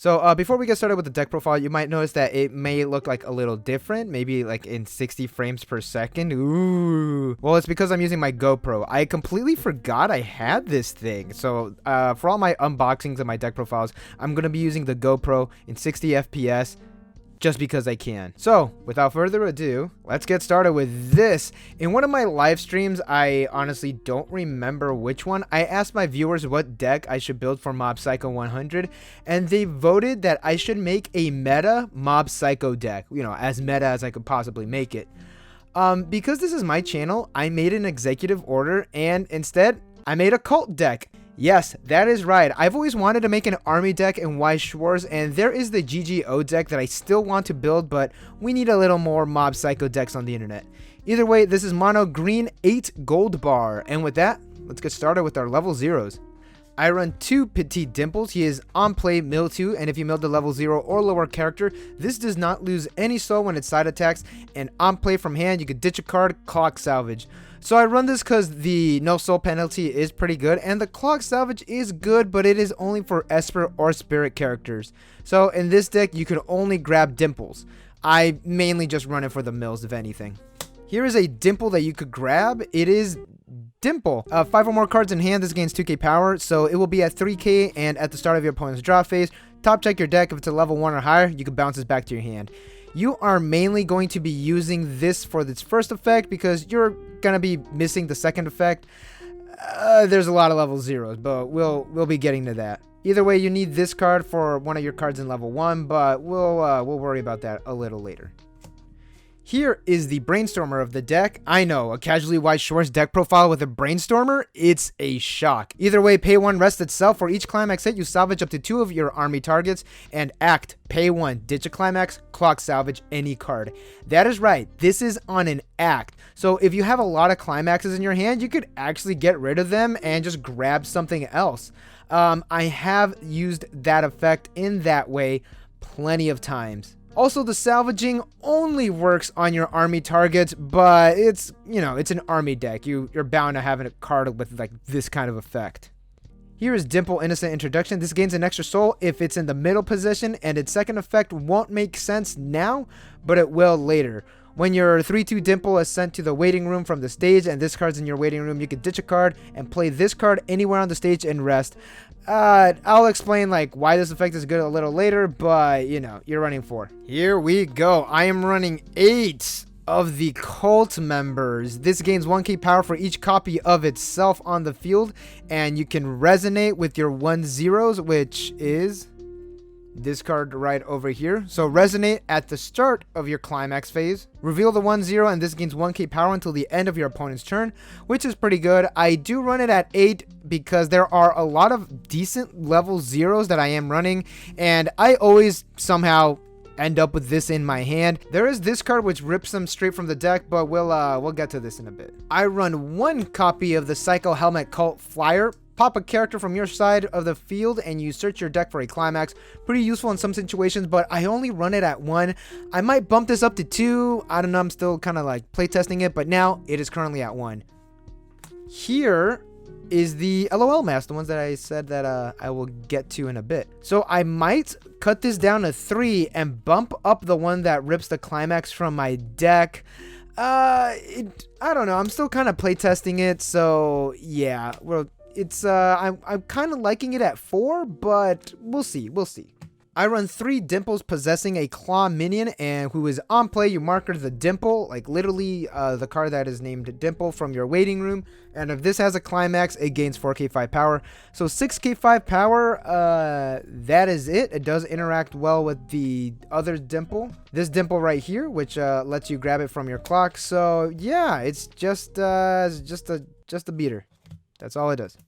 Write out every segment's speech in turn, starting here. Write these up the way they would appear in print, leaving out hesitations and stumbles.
So before we get started with the deck profile, you might notice that it may look like a little different, maybe like in 60 frames per second. Ooh. Well, it's because I'm using my GoPro. I completely forgot I had this thing. So for all my unboxings of my deck profiles, I'm going to be using the GoPro in 60 FPS. Just because I can. So without further ado, let's get started with this. In one of my live streams, I honestly don't remember which one, I asked my viewers what deck I should build for Mob Psycho 100, and they voted that I should make a meta Mob Psycho deck, you know, as meta as I could possibly make it. Because this is my channel, I made an executive order, and instead I made a cult deck. Yes, that is right. I've always wanted to make an army deck in Weiss Schwarz, and there is the GGO deck that I still want to build, but we need a little more Mob Psycho decks on the internet. Either way, this is mono green 8 gold bar, and with that, let's get started with our level 0s. I run 2 Petit Dimples. He is on play mill 2, and if you mill the level 0 or lower character, this does not lose any soul when it side attacks, and on play from hand, you could ditch a card, clock salvage. So I run this because the no soul penalty is pretty good, and the clock salvage is good, but it is only for Esper or Spirit characters. So in this deck, you can only grab Dimples. I mainly just run it for the mills, if anything. Here is a Dimple that you could grab. It is Dimple. 5 or more cards in hand, this gains 2k power, so it will be at 3k, and at the start of your opponent's draw phase, top check your deck. If it's a level 1 or higher, you can bounce this back to your hand. You are mainly going to be using this for its first effect because you're going to be missing the second effect. There's a lot of level 0s, but we'll be getting to that. Either way, you need this card for one of your cards in level 1, but we'll worry about that a little later. Here is the Brainstormer of the deck. I know, a casually Weiss Schwarz deck profile with a Brainstormer? It's a shock. Either way, pay 1, rest itself. For each climax hit, you salvage up to 2 of your army targets, and act, pay 1, ditch a climax, clock salvage any card. That is right, this is on an act. So if you have a lot of climaxes in your hand, you could actually get rid of them and just grab something else. I have used that effect in that way plenty of times. Also, the salvaging only works on your army targets, but it's, you know, it's an army deck. You're bound to have a card with like this kind of effect. Here is Dimple Innocent Introduction. This gains an extra soul if it's in the middle position, and its second effect won't make sense now, but it will later. When your 3/2 Dimple is sent to the waiting room from the stage and this card's in your waiting room, you can ditch a card and play this card anywhere on the stage and rest. I'll explain like why this effect is good a little later, but you know, you're running 4. Here we go. I am running 8 of the cult members. This gains 1k power for each copy of itself on the field, and you can resonate with your 1/0s, which is this card right over here. So resonate at the start of your climax phase, reveal the 1/0, and this gains 1k power until the end of your opponent's turn, which is pretty good. I do run it at 8 because there are a lot of decent level 0s that I am running, and I always somehow end up with this in my hand. There is this card which rips them straight from the deck, but we'll get to this in a bit. I run 1 copy of the Psycho Helmet Cult Flyer. Pop a character from your side of the field and you search your deck for a climax. Pretty useful in some situations, but I only run it at 1. I might bump this up to 2. I don't know, I'm still kind of like playtesting it, but now it is currently at 1. Here is the LOL mask, the ones that I said that I will get to in a bit. So I might cut this down to 3 and bump up the one that rips the climax from my deck. I don't know, I'm still kind of playtesting it, so yeah, well, it's I'm kind of liking it at 4, but we'll see. I run 3 Dimples possessing a claw minion, and who is on play, you marker the Dimple, like literally the card that is named Dimple from your waiting room, and if this has a climax, it gains 4k 5 power. So 6k 5 power, that is it. It does interact well with the other Dimple. This Dimple right here, which lets you grab it from your clock. So yeah, it's just a beater. That's all it does.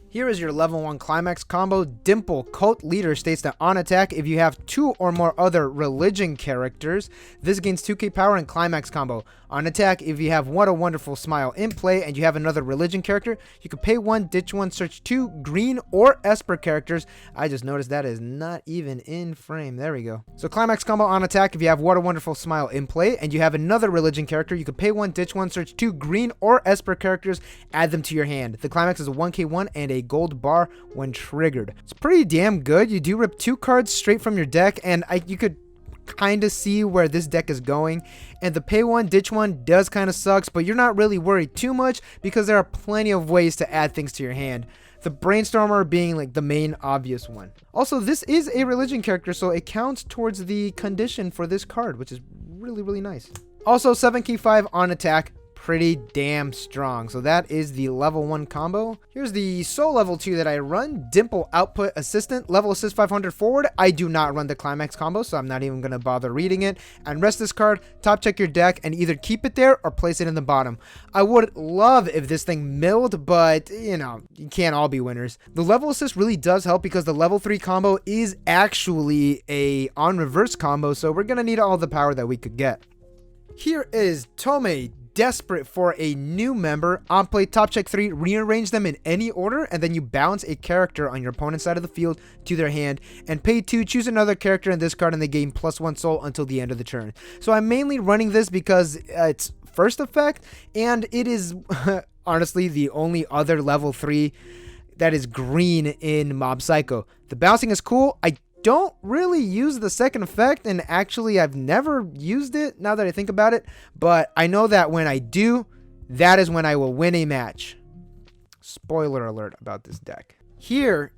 Here is your level 1 climax combo. Dimple Cult Leader states that on attack, if you have 2 or more other religion characters, this gains 2k power and climax combo. On attack, if you have What a Wonderful Smile in play and you have another religion character, you can pay 1, ditch 1, search 2 green or Esper characters. I just noticed that is not even in frame. There we go. So climax combo on attack, if you have What a Wonderful Smile in play and you have another religion character, you can pay 1, ditch 1, search 2 green or Esper characters, add them to your hand. The climax is a 1k1 and a gold bar when triggered. It's pretty damn good. You do rip 2 cards straight from your deck, and you could kind of see where this deck is going. And the pay 1 ditch 1 does kind of sucks, but you're not really worried too much because there are plenty of ways to add things to your hand. The Brainstormer being like the main obvious one. Also, this is a religion character, so it counts towards the condition for this card, which is really, really nice. Also, 7k5 on attack, pretty damn strong. So that is the level 1 combo. Here's the soul level 2 that I run. Dimple output assistant, level assist 500 forward. I do not run the climax combo, so I'm not even going to bother reading it. And rest this card, top check your deck, and either keep it there or place it in the bottom. I would love if this thing milled, but you know, you can't all be winners. The level assist really does help because the level 3 combo is actually a on reverse combo, so we're going to need all the power that we could get. Here is Tome, desperate for a new member. On play, top check 3, rearrange them in any order, and then you bounce a character on your opponent's side of the field to their hand, and pay 2, choose another character in this card, and they gain +1 soul until the end of the turn. So I'm mainly running this because it's first effect, and it is honestly the only other level 3 that is green in Mob Psycho. The bouncing is cool. I don't really use the second effect, and actually I've never used it now that I think about it, but I know that when I do, that is when I will win a match. Spoiler alert about this deck. Here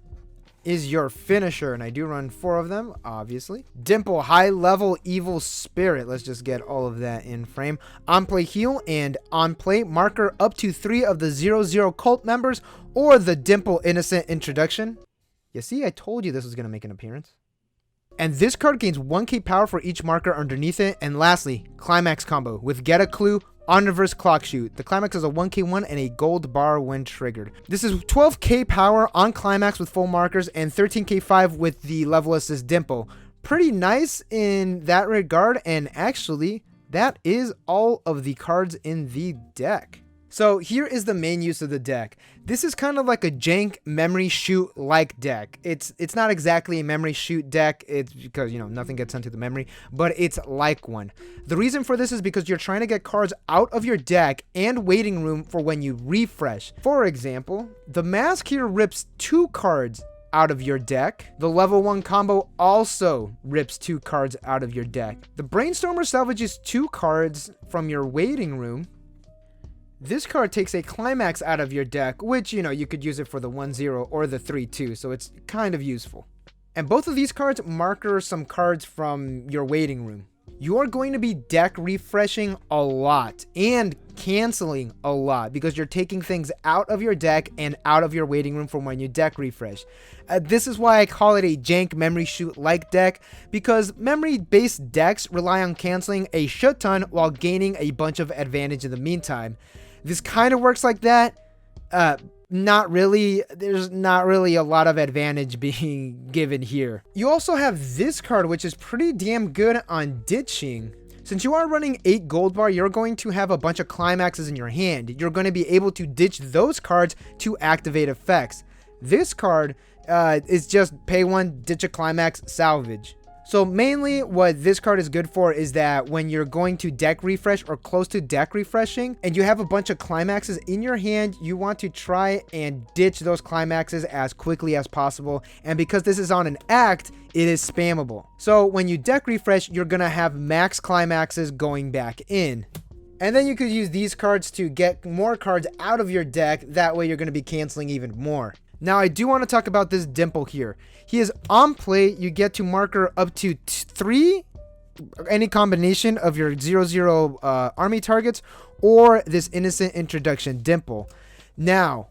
is your finisher, and I do run 4 of them, obviously. Dimple, high level evil spirit. Let's just get all of that in frame. On play heal, and on play marker up to 3 of the 0/0 cult members or the Dimple innocent introduction. You see, I told you this was going to make an appearance. And this card gains 1k power for each marker underneath it. And lastly, climax combo with get a clue, on reverse clock shoot. The climax is a 1k1 and a gold bar when triggered. This is 12k power on climax with full markers and 13k5 with the level assist Dimple. Pretty nice in that regard, and actually that is all of the cards in the deck. So here is the main use of the deck. This is kind of like a jank memory shoot like deck. It's not exactly a memory shoot deck. It's because, you know, nothing gets sent to the memory, but it's like one. The reason for this is because you're trying to get cards out of your deck and waiting room for when you refresh. For example, the mask here rips 2 cards out of your deck. The level 1 combo also rips 2 cards out of your deck. The Brainstormer salvages 2 cards from your waiting room. This card takes a climax out of your deck, which, you know, you could use it for the 1/0 or the 3/2, so it's kind of useful. And both of these cards marker some cards from your waiting room. You are going to be deck refreshing a lot and canceling a lot because you're taking things out of your deck and out of your waiting room from when you deck refresh. This is why I call it a jank memory shoot like deck, because memory based decks rely on canceling a shit ton while gaining a bunch of advantage in the meantime. This kind of works like that. Not really. There's not really a lot of advantage being given here. You also have this card, which is pretty damn good on ditching. Since you are running 8 gold bar, you're going to have a bunch of climaxes in your hand. You're going to be able to ditch those cards to activate effects. This card is just pay 1, ditch a climax, salvage. So mainly what this card is good for is that when you're going to deck refresh or close to deck refreshing and you have a bunch of climaxes in your hand, you want to try and ditch those climaxes as quickly as possible. And because this is on an act, it is spammable. So when you deck refresh, you're going to have max climaxes going back in. And then you could use these cards to get more cards out of your deck. That way you're going to be canceling even more. Now, I do want to talk about this Dimple here. He is on play. You get to marker up to 3, any combination of your 0/0 army targets, or this innocent introduction Dimple. Now,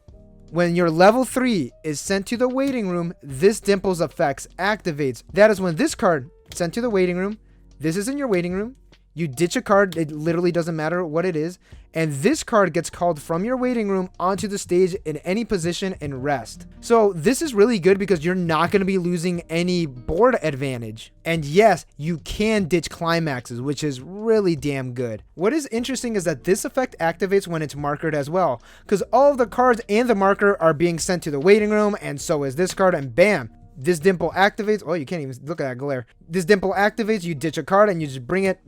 when your level 3 is sent to the waiting room, this Dimple's effects activates. That is when this card sent to the waiting room. This is in your waiting room. You ditch a card, it literally doesn't matter what it is, and this card gets called from your waiting room onto the stage in any position and rest. So this is really good because you're not going to be losing any board advantage. And yes, you can ditch climaxes, which is really damn good. What is interesting is that this effect activates when it's markered as well, because all of the cards and the marker are being sent to the waiting room, and so is this card, and bam! This Dimple activates. Oh, you can't even look at that glare. This Dimple activates, you ditch a card, and you just bring it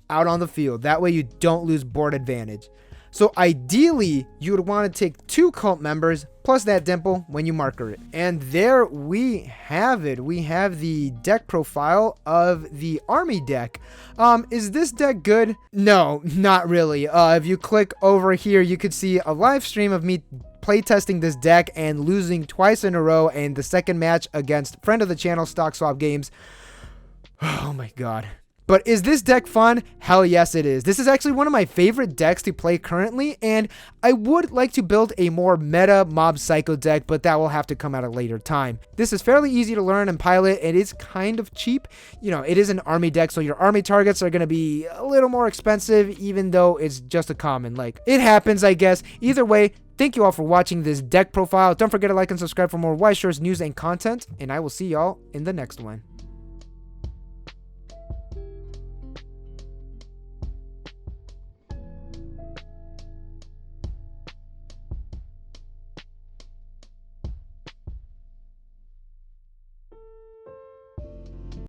out on the field. That way you don't lose board advantage. So ideally, you would want to take 2 cult members plus that dimple when you marker it. And there we have it. We have the deck profile of the army deck. Is this deck good? No, not really. If you click over here, you could see a live stream of me playtesting this deck and losing twice in a row, and the second match against friend of the channel, Stock Swap Games. Oh my god. But is this deck fun? Hell yes it is. This is actually one of my favorite decks to play currently, and I would like to build a more meta Mob Psycho deck, but that will have to come at a later time. This is fairly easy to learn and pilot. It is kind of cheap. You know, it is an army deck, so your army targets are going to be a little more expensive, even though it's just a common. Like, it happens, I guess. Either way, thank you all for watching this deck profile. Don't forget to like and subscribe for more Weiss Schwarz news and content, and I will see y'all in the next one.